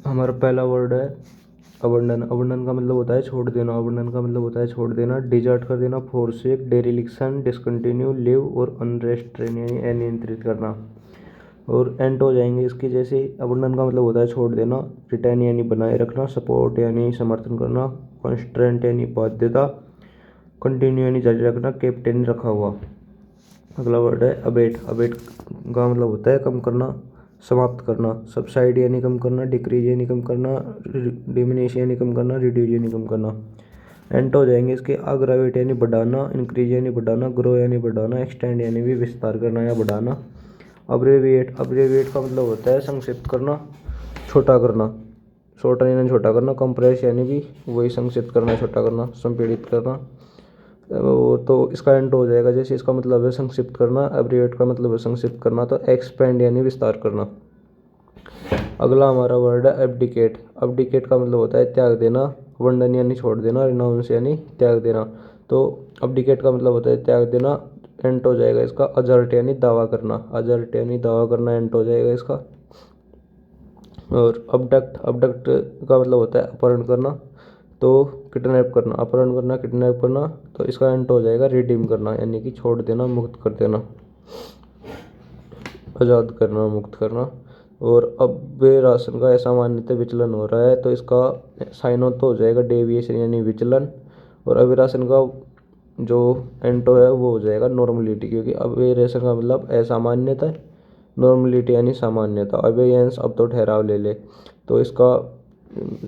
हमारा पहला वर्ड है अबंडन। अबंडन का मतलब होता है छोड़ देना। अबंडन का मतलब होता है छोड़ देना, डिजर्ट कर देना, फोरसेक, डेरिलिक्शन, डिसकंटिन्यू, लिव और अनरेस्ट्रेन यानी अनियंत्रित करना। और एंट हो जाएंगे इसके जैसे। अबंडन का मतलब होता है छोड़ देना, रिटेन यानी बनाए रखना, सपोर्ट यानी समर्थन करना, कॉन्स्ट्रेंट यानी बाध्यता, कंटिन्यू यानी जारी रखना, केप्ट यानी रखा हुआ। अगला वर्ड है अबेट। अबेट का मतलब होता है कम करना, समाप्त करना। सबसाइड यानी कम करना, डिक्रीज यानी कम करना, डिमिनिश यानी कम करना, रिड्यूज यानी कम करना। एंट हो जाएंगे इसके अग्रावेट यानी बढ़ाना, इंक्रीज यानी बढ़ाना, ग्रो यानी बढ़ाना, एक्सटेंड यानी भी विस्तार करना या बढ़ाना। अब्रेविएट। अब्रेविएट का मतलब होता है संक्षिप्त करना, छोटा करना। शॉर्टन यानी छोटा करना, कंप्रेस यानी भी वही संक्षिप्त करना, छोटा करना, संपीड़ित करना। वो तो इसका एंड हो जाएगा जैसे इसका मतलब है संक्षिप्त करना, एब्रिवेट का मतलब है संक्षिप्त करना, तो एक्सपेंड यानी विस्तार करना। अगला हमारा वर्ड है एब्डिकेट। एब्डिकेट का मतलब होता है त्याग देना, वंडन यानी छोड़ देना, रिनाउंस यानी त्याग देना। तो एब्डिकेट का मतलब होता है त्याग देना। एंट हो जाएगा इसका अजर्ट यानी दावा करना। अजर्ट यानी दावा करना एंट हो जाएगा इसका। और अबडक्ट। अबडक्ट का मतलब होता है अपहरण करना, तो किडनैप करना, अपहरण करना, किडनैप करना। तो इसका एंट हो जाएगा रिडीम करना यानी कि छोड़ देना, मुक्त कर देना, आज़ाद करना, मुक्त करना। और अव्यराशन का ऐसा मान्यता विचलन हो रहा है तो इसका साइन आउट तो हो जाएगा डेविएशन यानी विचलन। और अविराशन का जो एंटो है वो हो जाएगा नॉर्मलिटी, क्योंकि अवेरेशन का मतलब असामान्यता है, नॉर्मलिटी यानी सामान्यता। अवेयंस अब तो ठहराव ले ले, तो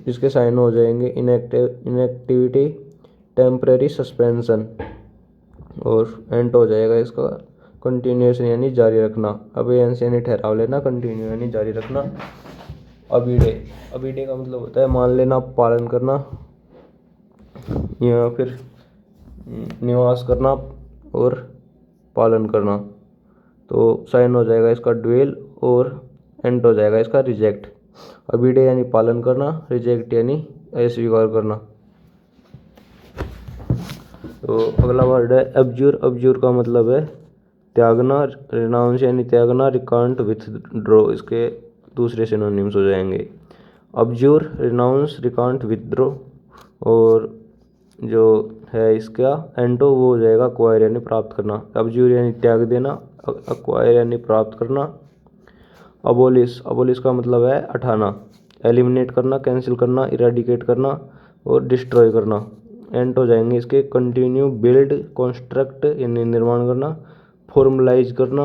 इसके साइन हो जाएंगे इनएक्टिविटी, टेम्परेरी सस्पेंशन। और एंट हो जाएगा इसका कंटिन्यूएशन यानी जारी रखना। अवेयंस यानी ठहराव लेना, कंटिन्यू यानी जारी रखना। अबीडे। अबीडे का मतलब होता है मान लेना, पालन करना या फिर निवास करना और पालन करना। तो साइन हो जाएगा इसका ड्वेल और एंट हो जाएगा इसका रिजेक्ट। अबीडे यानी पालन करना, रिजेक्ट यानी अस्वीकार करना। तो अगला वर्ड है एब्ज्यूर। एब्ज्यूर का मतलब है त्यागना, रिनाउंस यानी त्यागना, रिकांट, विथड्रॉ इसके दूसरे सिनोनिम्स हो जाएंगे। अब्ज्यूर, रिनाउंस, रिकांट, विथड्रॉ। और जो है इसका एंटो वो हो जाएगा अक्वायर यानी प्राप्त करना। अब्ज्यूर यानी त्याग देना, अक्वायर यानी प्राप्त करना। अबोलिश। अबोलिश का मतलब है हटाना, एलिमिनेट करना, कैंसिल करना, इरेडिकेट करना और डिस्ट्रॉय करना। एंट हो जाएंगे इसके कंटिन्यू, बिल्ड, कंस्ट्रक्ट यानी निर्माण करना, फॉर्मलाइज करना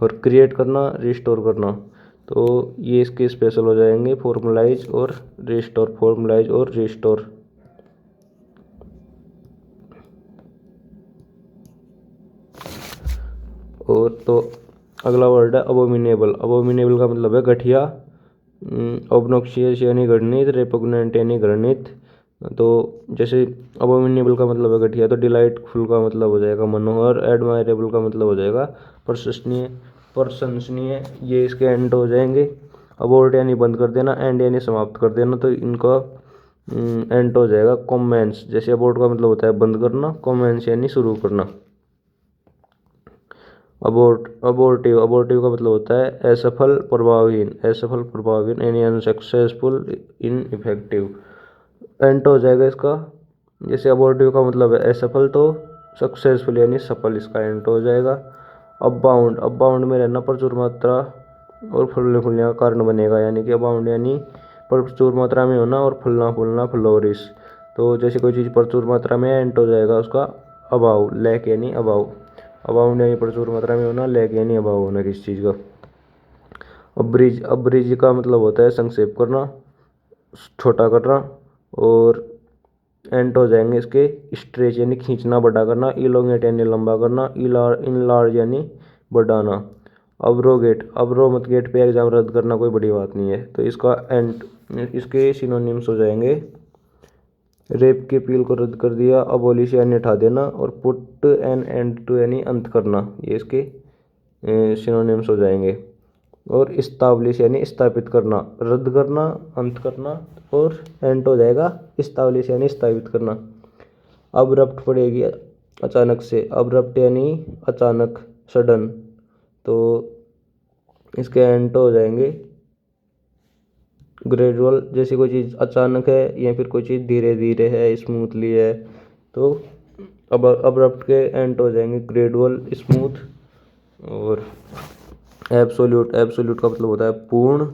और क्रिएट करना, रिस्टोर करना। तो ये इसके स्पेशल हो जाएंगे फॉर्मलाइज और रिस्टोर, फॉर्मलाइज और रिस्टोर। और तो अगला वर्ड है अबोमिनेबल। अबोमिनेबल का मतलब है घटिया, ऑब्नॉक्शियस यानी घृणित, रेपुग्नेंट यानी घृणित। तो जैसे अबोमिनेबल का मतलब है घटिया, तो डिलाइटफुल का मतलब हो जाएगा मनोहर, एडमायरेबल का मतलब हो जाएगा प्रशंसनीय, प्रशंसनीय। ये इसके एंड हो जाएंगे। अबोर्ट यानी बंद कर देना, एंड यानी समाप्त कर देना, तो इनका एंड हो जाएगा कॉमेंस। जैसे अबोर्ट का मतलब होता है बंद करना, कॉमेंस यानी शुरू करना। अबोर्टिव। अबोर्टिव का मतलब होता है असफल, प्रभावहीन, असफल, प्रभावहीन यानी अनसक्सेसफुल, इनइफेक्टिव। एंड हो जाएगा इसका। जैसे अबोर्टिव का मतलब है असफल, तो सक्सेसफुल यानी सफल इसका एंड हो जाएगा। अबाउंड। अबाउंड में रहना प्रचुर मात्रा और फलने फूलने का कारण बनेगा, यानी कि अबाउंड यानी प्रचुर मात्रा में होना और फलना फूलना, फ्लोरिश। तो जैसे कोई चीज़ प्रचुर मात्रा में एंड हो जाएगा उसका अभाव, लैक यानी अभाव। अबाउंड यानी प्रचुर मात्रा में होना, लैक यानी अभाव होना किसी चीज़ का। अब्रिज। अब्रिज का मतलब होता है संक्षेप करना, छोटा करना। और एंड हो जाएंगे इसके स्ट्रेच यानी खींचना, बड़ा करना, इलोंगेट यानी लंबा करना, इनलार्ज यानी बढ़ाना। अब्रोगेट। अब्रो मत गेट पे एग्जाम रद्द करना कोई बड़ी बात नहीं है, तो इसका एंड इसके सिनोनिम्स हो जाएंगे रेप के अपील को रद्द कर दिया, अबोलिश यानी हटा देना, और पुट एन एंड टू यानी अंत करना, ये इसके सिनोनिम्स हो जाएंगे। और इस्ताब्लिश यानी स्थापित करना, रद्द करना, अंत करना। और एंड हो जाएगा इस्ताब्लिश यानी स्थापित करना। अब्रप्ट पड़ेगी अचानक से, अब्रप्ट यानी अचानक, सडन। तो इसके एंड हो जाएंगे ग्रेजुअल, जैसे कोई चीज़ अचानक है या फिर कोई चीज़ धीरे धीरे है, स्मूथली है, तो अब अब्रप्ट के एंड हो जाएंगे ग्रेजुअल, स्मूथ। और एब्सोल्यूट, एब्सोल्यूट का मतलब होता है पूर्ण,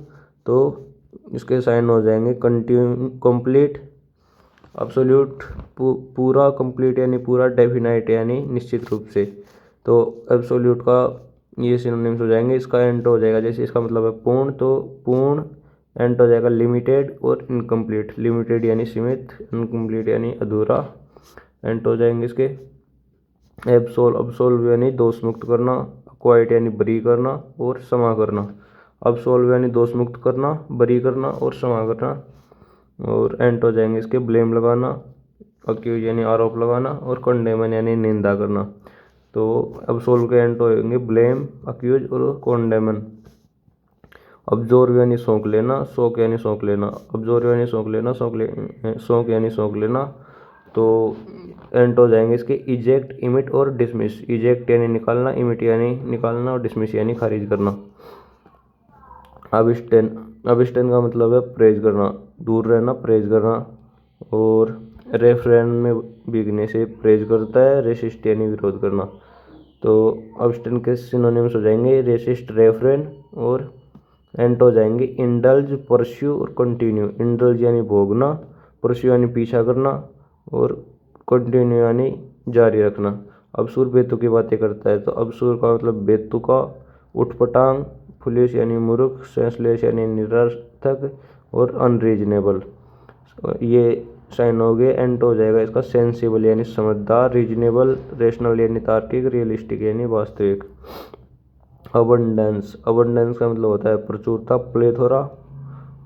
तो इसके साइन हो जाएंगे कंप्लीट, एब्सोल्यूट पूरा, कंप्लीट यानी पूरा, डेफिनाइट यानी निश्चित रूप से। तो एब्सोल्यूट का ये सिनोनिम्स हो जाएंगे। इसका एंड हो जाएगा, जैसे इसका मतलब है पूर्ण, तो पूर्ण एंड हो जाएगा लिमिटेड और इनकम्प्लीट। लिमिटेड यानी सीमित, इनकम्प्लीट यानी अधूरा, एंड हो जाएंगे इसके। अब्सोल्व यानी दोष मुक्त करना, क्वाइट यानी बरी करना और क्षमा करना। अब्सोल्व यानी दोष मुक्त करना, बरी करना और क्षमा करना। और एंड हो जाएंगे इसके ब्लेम लगाना, अक्यूज यानी आरोप लगाना और कंडेमन यानी निंदा करना। तो अब्सोल्व के एंड होंगे ब्लेम, अक्यूज और कंडेमन। अब्जॉर्व यानी सौंप लेना, शोक यानी सौंप लेना। अब्जॉर्व यानी सौंप लेना, सौंप यानी सौंप लेना। तो एंड हो जाएंगे इसके इजेक्ट, इमिट और डिसमिस। इजेक्ट यानी निकालना, इमिट यानी निकालना और डिसमिस यानी खारिज करना। अबिस्टेन, अबिस्टेन का मतलब है प्रेज करना, दूर रहना, प्रेज करना। और रेफरेन में बिगने से प्रेज करता है, रेसिस्ट यानी विरोध करना। तो अबिस्टेन के सिनोनिम्स हो जाएंगे रेसिस्ट, रेफरेन। और एंड हो जाएंगे इंडल्ज, परस्यू और कंटिन्यू। इंडल्ज यानी भोगना, परस्यू यानी पीछा करना और कंटिन्यू यानी जारी रखना। अबसूर बेतु की बातें करता है, तो अबसूर का मतलब बेतुका, उठपटांग, फुलिश यानी मूर्ख, सेंसलेस यानी निरर्थक और अनरीजनेबल। ये साइन हो गए। एंड हो जाएगा इसका सेंसिबल यानी समझदार, रीजनेबल, रेशनल यानी तार्किक, रियलिस्टिक यानी वास्तविक। अबंडेंस, अबंडेंस का मतलब होता है प्रचुरता, प्लेथोरा,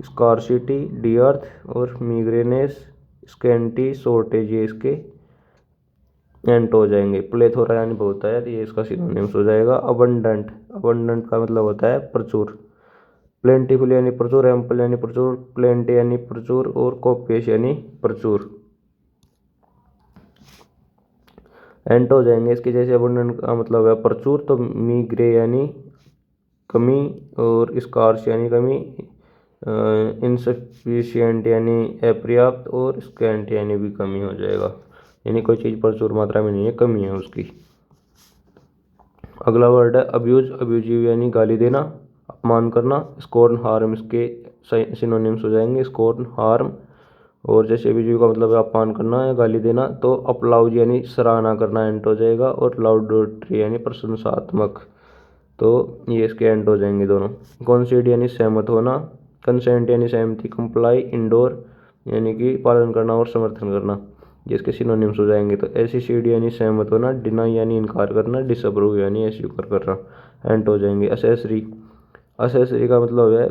स्कार्सिटी, डिअर्थ और मीग्रेनेस, स्कैंटी, शॉर्टेज, ये इसके एंड हो जाएंगे। प्लेथोरा यानी बहुतायत, ये इसका सिनोनिम्स हो जाएगा। अबंडेंट, अबंडेंट का मतलब होता है प्रचुर। प्लेंटीफुल यानी प्रचुर, एम्पल यानी प्रचुर, प्लेंटी यानी प्रचुर और कॉपियस यानी प्रचुर। एंड हो जाएंगे इसके, जैसे अबंडेंट का मतलब है प्रचुर, तो मीग्रे यानी कमी और स्कार्स यानी कमी, इनसफिशिएंट यानी अपर्याप्त और स्कैंट यानी भी कमी हो जाएगा, यानी कोई चीज़ प्रचुर मात्रा में नहीं है, कमी है उसकी। अगला वर्ड है अब्यूज, अब्यूजिव यानी गाली देना, अपमान करना। स्कॉर्न, हार्म, इसके सिनोनिम्स हो जाएंगे स्कॉर्न, हार्म। और जैसे अब्यूजिव का मतलब है अपमान करना या गाली देना, तो अपलाउज यानी सराहना करना, एंड हो जाएगा। और लाउडोट्री यानी प्रशंसात्मक, तो ये इसके एंड हो जाएंगे दोनों। कॉन्सीड यानी सहमत होना, कंसेंट यानी सहमति, कंप्लाई, इंडोर यानी कि पालन करना और समर्थन करना, जिसके सिनोनिम्स हो जाएंगे। तो एसिड यानी सहमत होना, डिनाई यानी इनकार करना, डिसअप्रूव यानी अस्वीकार करना, एंड हो जाएंगे। असेसरी, असेसरी का मतलब है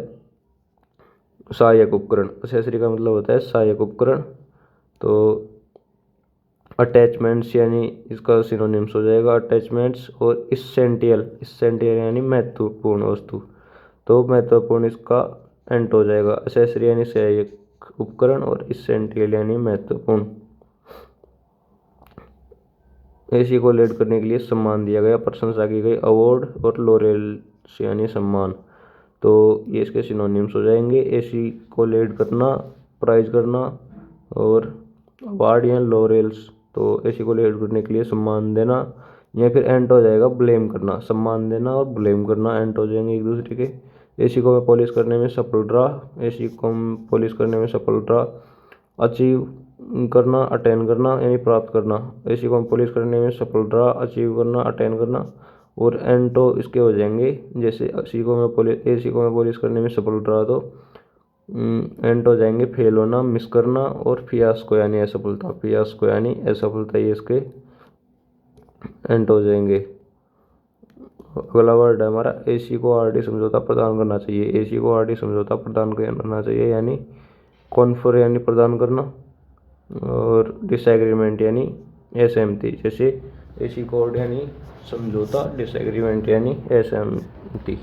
सहायक उपकरण, असेसरी का मतलब होता है सहायक उपकरण। तो अटैचमेंट्स यानी इसका सिनोनिम्स हो जाएगा अटैचमेंट्स। और इसेंटियल, इसेंटियल यानी महत्वपूर्ण वस्तु, तो महत्वपूर्ण इसका एंड हो जाएगा। असेसरी यानी सहायक उपकरण और इसेंटियल यानी महत्वपूर्ण। एसी को लीड करने के लिए सम्मान दिया गया, प्रशंसा की गई, अवार्ड और लॉरेल्स यानी सम्मान, तो ये इसके सिनोनिम्स हो जाएंगे। एसी को लीड करना, प्राइज करना और अवार्ड या लॉरेल्स, तो एसी को लीड करने के लिए सम्मान देना। या फिर एंड हो जाएगा ब्लेम करना, सम्मान देना और ब्लेम करना एंड हो जाएंगे एक दूसरे के। एसी को मैं पॉलिश करने में सफल रहा, एसी को पॉलिश करने में सफल रहा। अचीव करना, अटेन करना यानी प्राप्त करना, एसी को पॉलिश करने में सफल रहा, अचीव करना, अटेन करना। और एंटो इसके हो जाएंगे, जैसे एसी को मैं पॉलिश करने में सफल रहा, तो एंड हो जाएंगे फेल होना, मिस करना और फियास्को यानी असफलता, फियास्को यानी असफलता, ये इसके एंड हो जाएंगे। अगला वर्ड है हमारा एसी को आरडी समझौता प्रदान करना चाहिए, एसी को आरडी समझौता प्रदान करना चाहिए यानी कॉन्फर यानी प्रदान करना। और डिसएग्रीमेंट यानी असहमति, जैसे एसी कोड यानी समझौता, डिसएग्रीमेंट यानी असहमति।